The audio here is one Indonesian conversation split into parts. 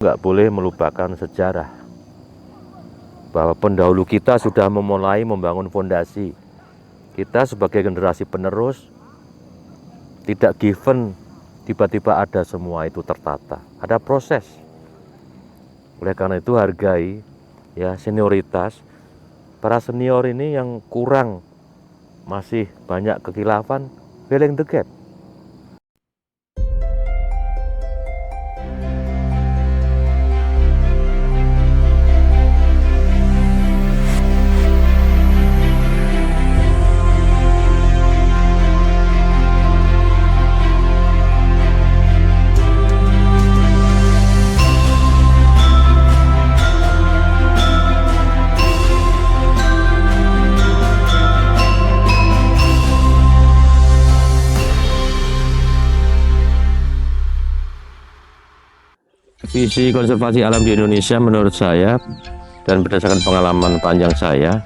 nggak boleh melupakan sejarah bahwa pendahulu kita sudah memulai membangun fondasi. Kita sebagai generasi penerus tidak given tiba-tiba ada semua itu tertata, ada proses. Oleh karena itu hargai ya senioritas. Para senior ini yang kurang masih banyak kekhilafan, filling the gap. Visi konservasi alam di Indonesia menurut saya dan berdasarkan pengalaman panjang saya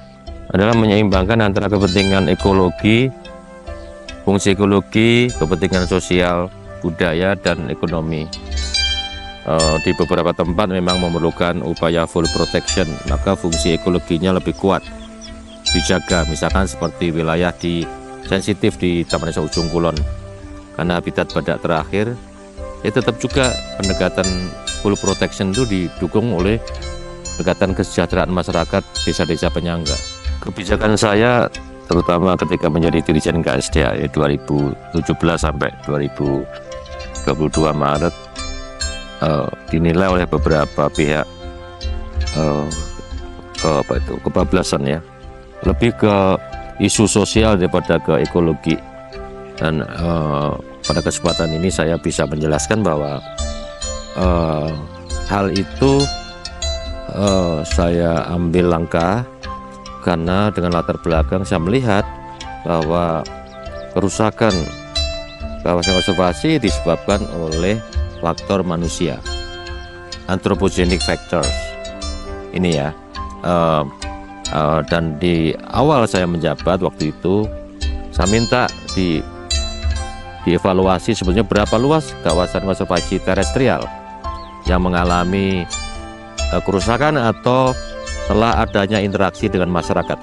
adalah menyeimbangkan antara kepentingan ekologi, fungsi ekologi, kepentingan sosial, budaya, dan ekonomi. Di beberapa tempat memang memerlukan upaya full protection, maka fungsi ekologinya lebih kuat dijaga, misalkan seperti wilayah di sensitif di Taman Nasional Ujung Kulon karena habitat badak terakhir. Tetap juga pendekatan full protection itu didukung oleh pendekatan kesejahteraan masyarakat desa-desa penyangga. Kebijakan saya terutama ketika menjadi Dirjen KSDA 2017 sampai 2022 Maret dinilai oleh beberapa pihak kebablasan ya, lebih ke isu sosial daripada ke ekologi. Dan pada kesempatan ini saya bisa menjelaskan bahwa hal itu saya ambil langkah karena dengan latar belakang saya melihat bahwa kerusakan kawasan konservasi disebabkan oleh faktor manusia, anthropogenic factors ini ya. Dan di awal saya menjabat waktu itu saya minta dievaluasi sebetulnya berapa luas kawasan konservasi terestrial yang mengalami kerusakan atau telah adanya interaksi dengan masyarakat.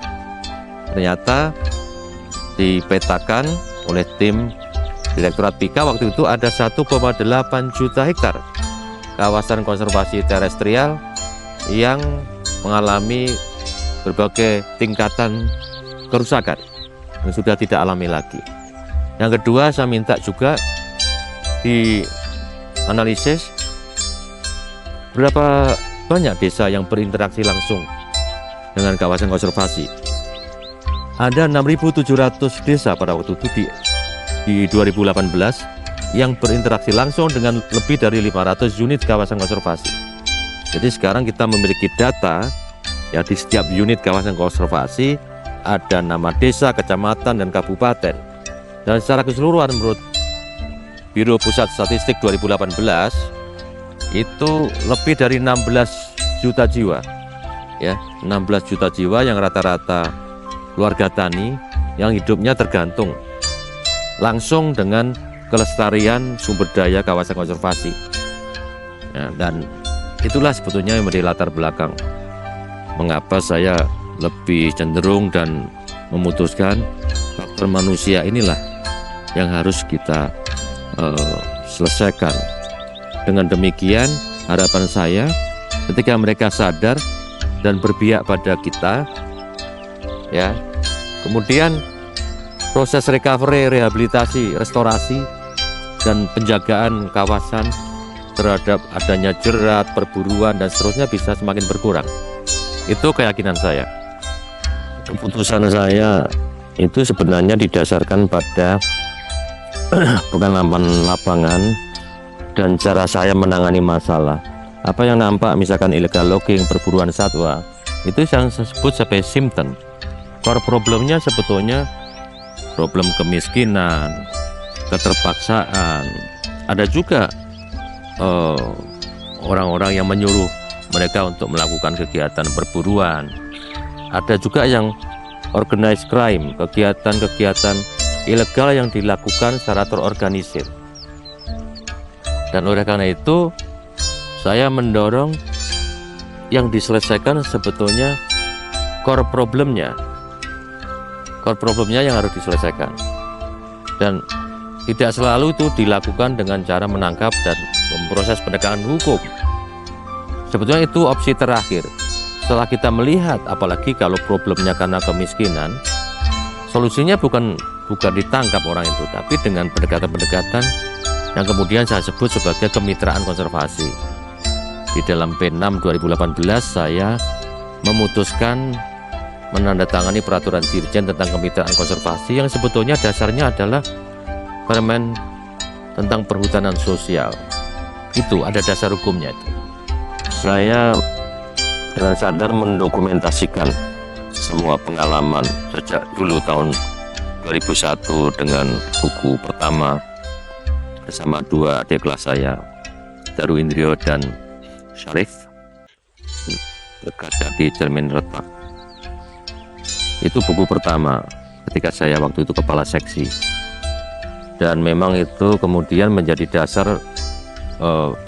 Ternyata dipetakan oleh tim Direktorat PIKA waktu itu ada 1,8 juta hektar kawasan konservasi terestrial yang mengalami berbagai tingkatan kerusakan yang sudah tidak alami lagi. Yang kedua, saya minta juga dianalisis berapa banyak desa yang berinteraksi langsung dengan kawasan konservasi. Ada 6.700 desa pada waktu itu di 2018 yang berinteraksi langsung dengan lebih dari 500 unit kawasan konservasi. Jadi sekarang kita memiliki data ya, di setiap unit kawasan konservasi ada nama desa, kecamatan, dan kabupaten. Dan secara keseluruhan menurut Biro Pusat Statistik 2018 itu lebih dari 16 juta jiwa ya, 16 juta jiwa yang rata-rata keluarga tani yang hidupnya tergantung langsung dengan kelestarian sumber daya kawasan konservasi ya, dan itulah sebetulnya yang menjadi latar belakang mengapa saya lebih cenderung dan memutuskan faktor manusia inilah yang harus kita selesaikan. Dengan demikian harapan saya ketika mereka sadar dan berpihak pada kita ya, kemudian proses recovery, rehabilitasi, restorasi, dan penjagaan kawasan terhadap adanya jerat, perburuan, dan seterusnya bisa semakin berkurang. Itu keyakinan saya. Keputusan saya itu sebenarnya didasarkan pada pengalaman lapangan dan cara saya menangani masalah. Apa yang nampak misalkan illegal logging, perburuan satwa, itu yang saya sebut sebagai symptom. Core problemnya sebetulnya problem kemiskinan, keterpaksaan. Ada juga orang-orang yang menyuruh mereka untuk melakukan kegiatan perburuan. Ada juga yang organized crime, kegiatan-kegiatan ilegal yang dilakukan secara terorganisir. Dan oleh karena itu saya mendorong yang diselesaikan sebetulnya core problemnya yang harus diselesaikan, dan tidak selalu itu dilakukan dengan cara menangkap dan memproses penegakan hukum. Sebetulnya itu opsi terakhir. Setelah kita melihat, apalagi kalau problemnya karena kemiskinan, solusinya bukan ditangkap orang itu, tapi dengan pendekatan-pendekatan yang kemudian saya sebut sebagai kemitraan konservasi. Di dalam P6 2018 saya memutuskan menandatangani peraturan Dirjen tentang kemitraan konservasi yang sebetulnya dasarnya adalah Permen tentang perhutanan sosial. Itu ada dasar hukumnya itu. Saya dengan sadar mendokumentasikan semua pengalaman sejak dulu tahun 2001 dengan buku pertama bersama dua adik kelas saya, Daru Indrio dan Syarif, berkaca di cermin retak. Itu buku pertama ketika saya waktu itu kepala seksi, dan memang itu kemudian menjadi dasar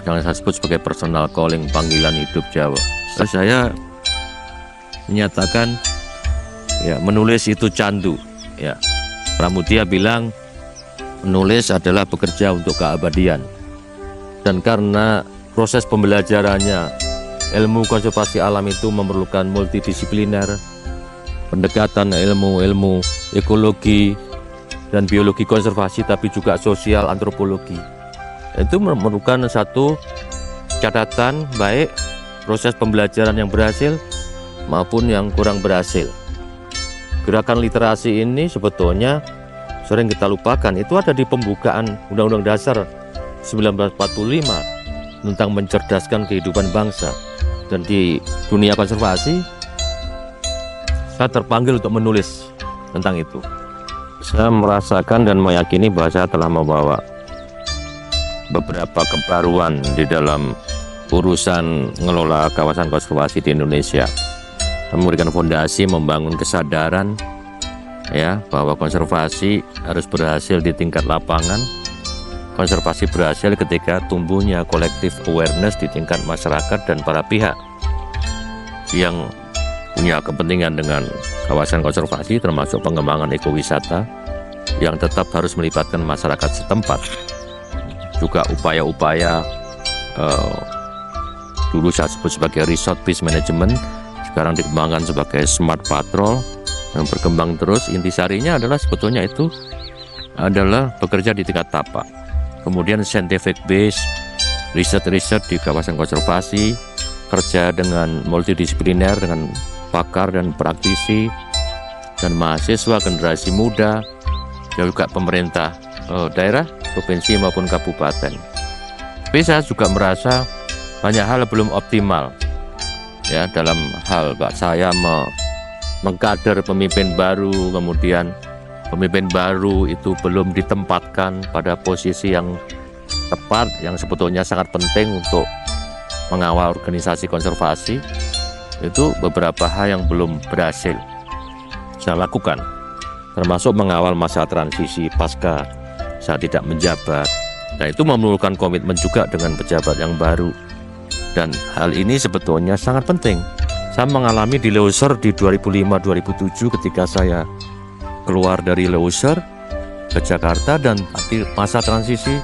yang saya sebut sebagai personal calling, panggilan hidup Jawa. Saya menyatakan ya, menulis itu candu ya. Pramudia bilang menulis adalah bekerja untuk keabadian, dan karena proses pembelajarannya ilmu konservasi alam itu memerlukan multidisipliner, pendekatan ilmu ekologi dan biologi konservasi, tapi juga sosial antropologi. Itu memerlukan satu catatan baik proses pembelajaran yang berhasil maupun yang kurang berhasil. Gerakan literasi ini sebetulnya sering kita lupakan. Itu ada di pembukaan Undang-Undang Dasar 1945 tentang mencerdaskan kehidupan bangsa. Dan di dunia konservasi saya terpanggil untuk menulis tentang itu. Saya merasakan dan meyakini bahwa saya telah membawa beberapa kebaruan di dalam urusan mengelola kawasan konservasi di Indonesia, memberikan fondasi, membangun kesadaran ya bahwa konservasi harus berhasil di tingkat lapangan. Konservasi berhasil ketika tumbuhnya collective awareness di tingkat masyarakat dan para pihak yang punya kepentingan dengan kawasan konservasi, termasuk pengembangan ekowisata yang tetap harus melibatkan masyarakat setempat. Juga upaya-upaya dulu saya sebut sebagai resort based management, sekarang dikembangkan sebagai smart patrol yang berkembang terus. Intisarinya adalah sebetulnya itu adalah bekerja di tingkat tapak, kemudian scientific base, riset di kawasan konservasi, kerja dengan multidisipliner dengan pakar dan praktisi dan mahasiswa, generasi muda, dan juga pemerintah daerah, provinsi maupun kabupaten. Tapi saya juga merasa banyak hal belum optimal ya, dalam hal saya mengkader pemimpin baru, kemudian pemimpin baru itu belum ditempatkan pada posisi yang tepat, yang sebetulnya sangat penting untuk mengawal organisasi konservasi. Itu beberapa hal yang belum berhasil saya lakukan, termasuk mengawal masa transisi pasca saya tidak menjabat. Nah, itu memerlukan komitmen juga dengan pejabat yang baru, dan hal ini sebetulnya sangat penting. Saya mengalami di Leuser di 2005-2007 ketika saya keluar dari Leuser ke Jakarta, dan masa transisi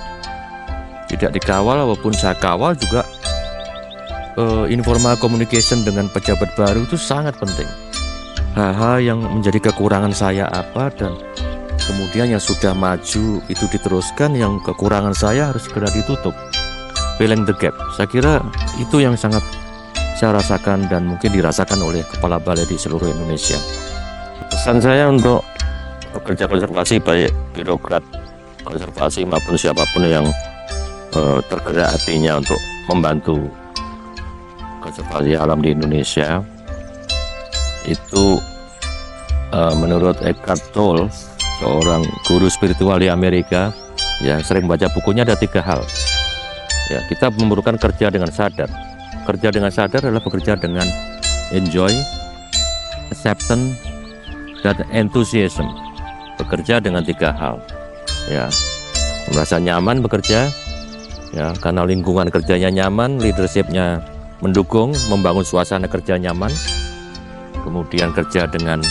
tidak dikawal walaupun saya kawal juga. Informal communication dengan pejabat baru itu sangat penting. Hal-hal yang menjadi kekurangan saya apa, dan kemudian yang sudah maju itu diteruskan, yang kekurangan saya harus segera ditutup, filling the gap. Saya kira itu yang sangat saya rasakan dan mungkin dirasakan oleh kepala balai di seluruh Indonesia. Pesan saya untuk pekerja konservasi, baik birokrat konservasi maupun siapapun yang tergerak hatinya untuk membantu konservasi alam di Indonesia, itu menurut Eckhart Tolle, seorang guru spiritual di Amerika yang sering baca bukunya, ada 3 hal ya. Kita memerlukan kerja dengan sadar. Kerja dengan sadar adalah bekerja dengan enjoy, acceptance, dan enthusiasm. Bekerja dengan 3 hal ya, merasa nyaman bekerja, ya, karena lingkungan kerjanya nyaman, leadershipnya mendukung, membangun suasana kerja nyaman, kemudian kerja dengan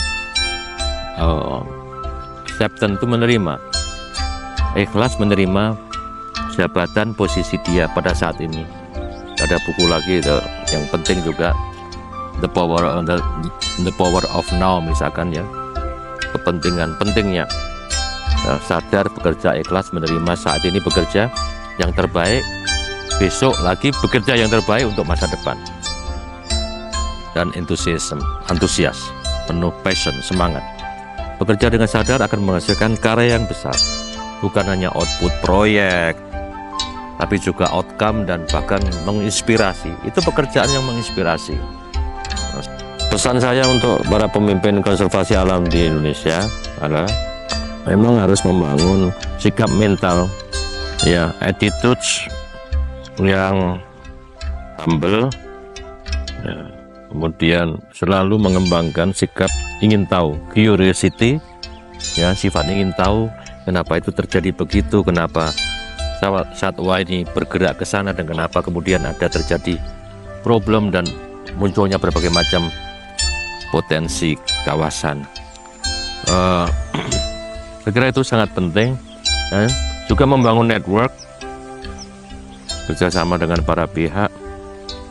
acceptance itu menerima, ikhlas menerima jabatan posisi dia pada saat ini. Ada buku lagi yang penting juga, the power of now misalkan ya, pentingnya sadar, bekerja ikhlas, menerima saat ini bekerja yang terbaik, besok lagi bekerja yang terbaik untuk masa depan, dan antusias, penuh passion, semangat. Bekerja dengan sadar akan menghasilkan karya yang besar, bukan hanya output proyek, tapi juga outcome dan bahkan menginspirasi. Itu pekerjaan yang menginspirasi. Pesan saya untuk para pemimpin konservasi alam di Indonesia adalah memang harus membangun sikap mental, ya, attitudes yang humble, ya, kemudian selalu mengembangkan sikap ingin tahu, curiosity, ya, sifat ingin tahu kenapa itu terjadi begitu, kenapa satwa ini bergerak ke sana, dan kenapa kemudian ada terjadi problem dan munculnya berbagai macam potensi kawasan. Saya kira itu sangat penting, juga membangun network, kerjasama dengan para pihak.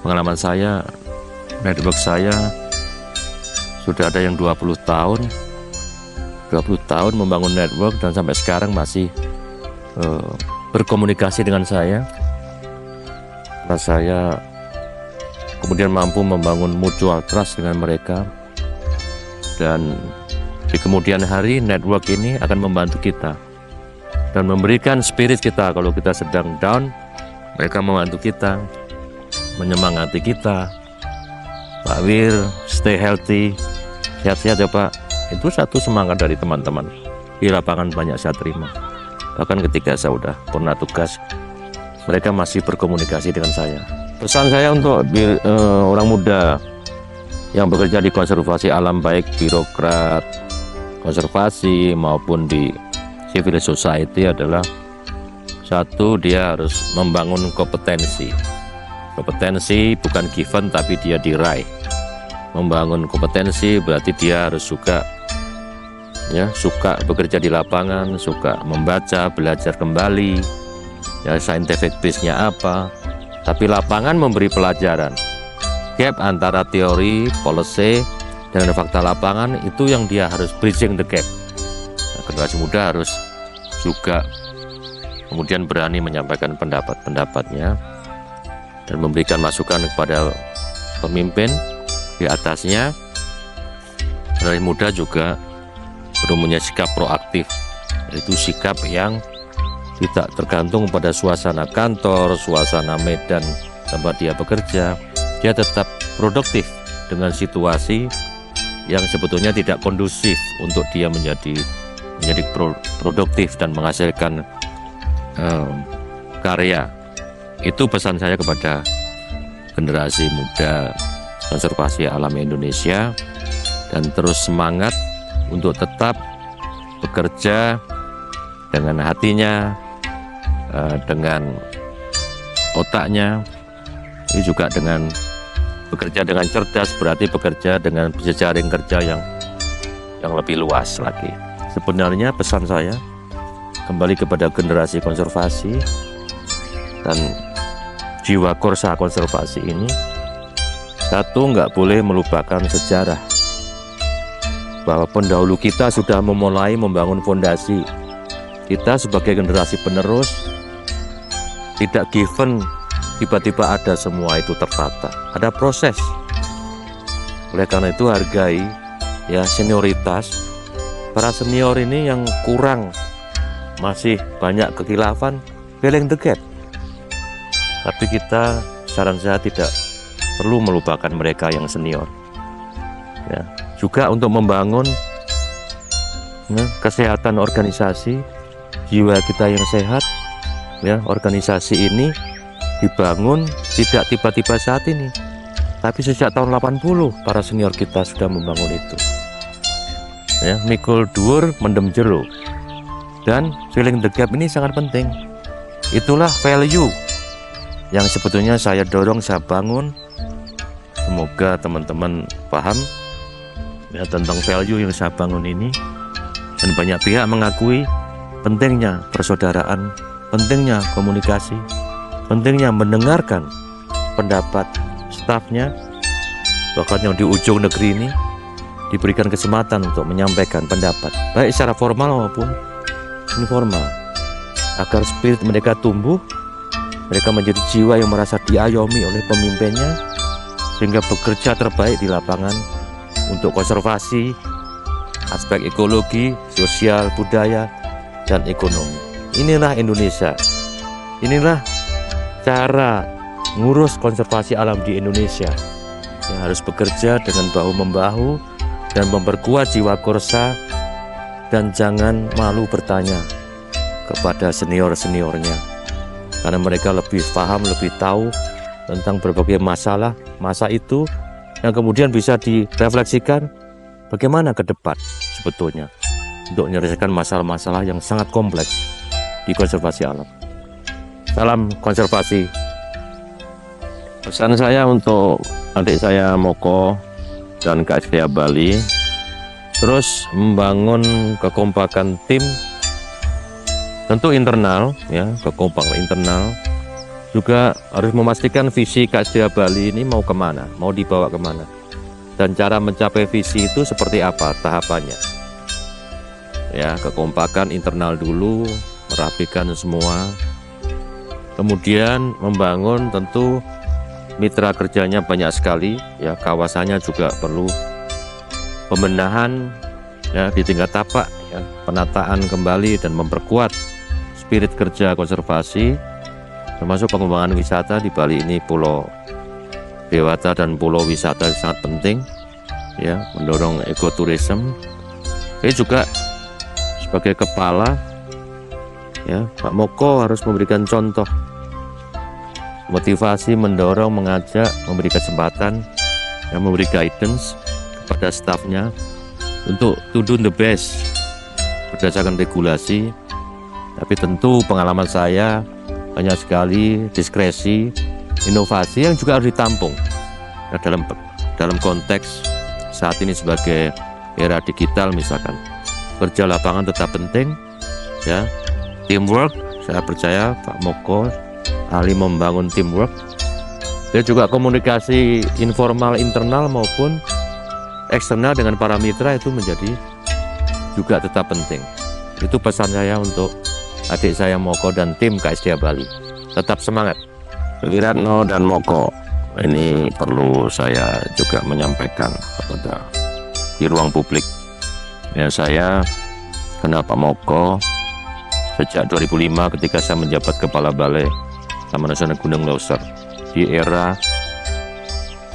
Pengalaman saya, network saya sudah ada yang 20 tahun membangun network, dan sampai sekarang masih berkomunikasi dengan saya. Karena saya kemudian mampu membangun mutual trust dengan mereka, dan di kemudian hari network ini akan membantu kita dan memberikan spirit kita. Kalau kita sedang down, mereka membantu kita, menyemangati kita. Pak Wir, stay healthy, sehat-sehat ya Pak. Itu satu semangat dari teman-teman di lapangan, banyak saya terima. Bahkan ketika saya sudah pernah tugas, mereka masih berkomunikasi dengan saya. Pesan saya untuk orang muda yang bekerja di konservasi alam, baik birokrat konservasi maupun di civil society, adalah satu, dia harus membangun kompetensi. Kompetensi bukan given tapi dia diraih. Membangun kompetensi berarti dia harus suka bekerja di lapangan, suka membaca, belajar kembali, ya, scientific base-nya apa, tapi lapangan memberi pelajaran. Gap antara teori, policy, dan fakta lapangan itu yang dia harus bridging the gap. Generasi muda harus juga kemudian berani menyampaikan pendapat-pendapatnya dan memberikan masukan kepada pemimpin di atasnya. Generasi muda juga perlu punya sikap proaktif, yaitu sikap yang tidak tergantung pada suasana kantor, suasana medan tempat dia bekerja. Dia tetap produktif dengan situasi yang sebetulnya tidak kondusif untuk dia menjadi produktif dan menghasilkan karya. Itu pesan saya kepada generasi muda konservasi alam Indonesia, dan terus semangat untuk tetap bekerja dengan hatinya, dengan otaknya. Ini juga dengan bekerja dengan cerdas, berarti bekerja dengan jejaring kerja yang lebih luas lagi. Sebenarnya pesan saya kembali kepada generasi konservasi dan jiwa korsa konservasi ini. Satu, nggak boleh melupakan sejarah, bahwa pendahulu kita sudah memulai membangun fondasi. Kita sebagai generasi penerus tidak given tiba-tiba ada semua itu tertata, ada proses. Oleh karena itu hargai, ya, senioritas. Para senior ini yang kurang, masih banyak kekhilafan, filling the gap. Tapi kita, saran saya, tidak perlu melupakan mereka yang senior, ya. Juga untuk membangun, ya, kesehatan organisasi, jiwa kita yang sehat, ya. Organisasi ini dibangun tidak tiba-tiba saat ini, tapi sejak tahun 80 para senior kita sudah membangun itu, ya. Mikul dhuwur mendem jero, dan filling the gap ini sangat penting. Itulah value yang sebetulnya saya dorong, saya bangun. Semoga teman-teman paham ya tentang value yang saya bangun ini, dan banyak pihak mengakui pentingnya persaudaraan, pentingnya komunikasi, pentingnya mendengarkan pendapat stafnya. Bahkan yang di ujung negeri ini diberikan kesempatan untuk menyampaikan pendapat, baik secara formal maupun informal, agar spirit mereka tumbuh, mereka menjadi jiwa yang merasa diayomi oleh pemimpinnya, sehingga bekerja terbaik di lapangan untuk konservasi, aspek ekologi, sosial, budaya, dan ekonomi. Inilah Indonesia. Inilah cara ngurus konservasi alam di Indonesia, yang harus bekerja dengan bahu-membahu dan memperkuat jiwa korsa, dan jangan malu bertanya kepada senior-seniornya, karena mereka lebih paham, lebih tahu tentang berbagai masalah masa itu, yang kemudian bisa direfleksikan bagaimana ke depan sebetulnya untuk menyelesaikan masalah-masalah yang sangat kompleks di konservasi alam. Salam konservasi. Pesan saya untuk adik saya Moko dan KSDA Bali, terus membangun kekompakan tim, tentu internal ya, kekompakan internal, juga harus memastikan visi KSDA Bali ini mau kemana, mau dibawa kemana, dan cara mencapai visi itu seperti apa tahapannya ya. Kekompakan internal dulu, merapikan semua, kemudian membangun tentu mitra kerjanya banyak sekali ya, kawasannya juga perlu pembenahan ya di tingkat tapak ya, penataan kembali dan memperkuat spirit kerja konservasi, termasuk pengembangan wisata di Bali ini. Pulau Dewata dan pulau wisata sangat penting ya, mendorong ekoturisme. Ini juga sebagai kepala ya, Pak Moko harus memberikan contoh, motivasi, mendorong, mengajak, memberi kesempatan, yang memberi guidance kepada stafnya untuk to do the best berdasarkan regulasi. Tapi tentu pengalaman saya banyak sekali diskresi, inovasi yang juga harus ditampung ya, dalam konteks saat ini sebagai era digital misalkan. Kerja lapangan tetap penting ya, teamwork. Saya percaya Pak Moko ahli membangun teamwork. Dia juga komunikasi informal internal maupun eksternal dengan para mitra itu menjadi juga tetap penting. Itu pesan saya untuk adik saya Moko dan tim KSDA Bali. Tetap semangat. Wiratno dan Moko, ini perlu saya juga menyampaikan kepada di ruang publik ya, saya kenal Pak Moko sejak 2005 ketika saya menjabat Kepala Balai Taman Nasional Gunung Leuser di era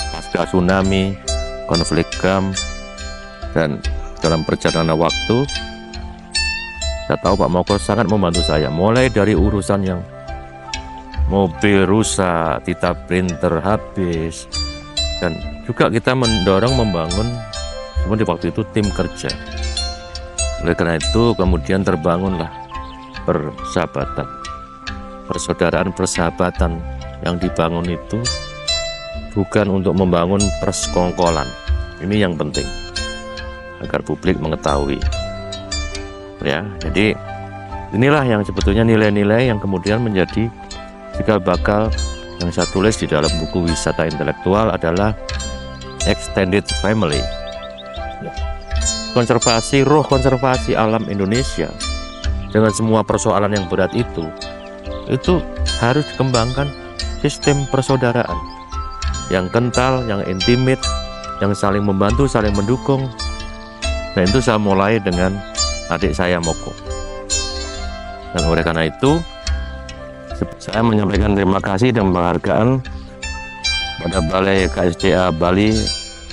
pasca tsunami, konflik GAM, dan dalam perjalanan waktu saya tahu Pak Moko sangat membantu saya, mulai dari urusan yang mobil rusak, tinta printer habis, dan juga kita mendorong membangun seperti waktu itu tim kerja. Oleh karena itu kemudian terbangunlah persahabatan, persaudaraan, persahabatan yang dibangun itu bukan untuk membangun persekongkolan. Ini yang penting agar publik mengetahui ya. Jadi inilah yang sebetulnya nilai-nilai yang kemudian menjadi cikal bakal yang saya tulis di dalam buku Wisata Intelektual adalah Extended Family. Konservasi, roh konservasi alam Indonesia dengan semua persoalan yang berat itu harus dikembangkan sistem persaudaraan yang kental, yang intimate, yang saling membantu, saling mendukung. Dan itu saya mulai dengan adik saya Moko. Dan oleh karena itu saya menyampaikan terima kasih dan penghargaan pada Balai KSDA Bali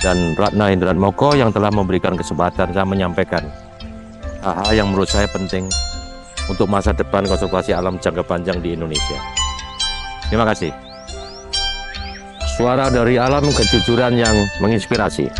dan Ratna Indra Moko yang telah memberikan kesempatan saya menyampaikan hal-hal yang menurut saya penting untuk masa depan konservasi alam jangka panjang di Indonesia. Terima kasih. Suara dari alam, kejujuran yang menginspirasi.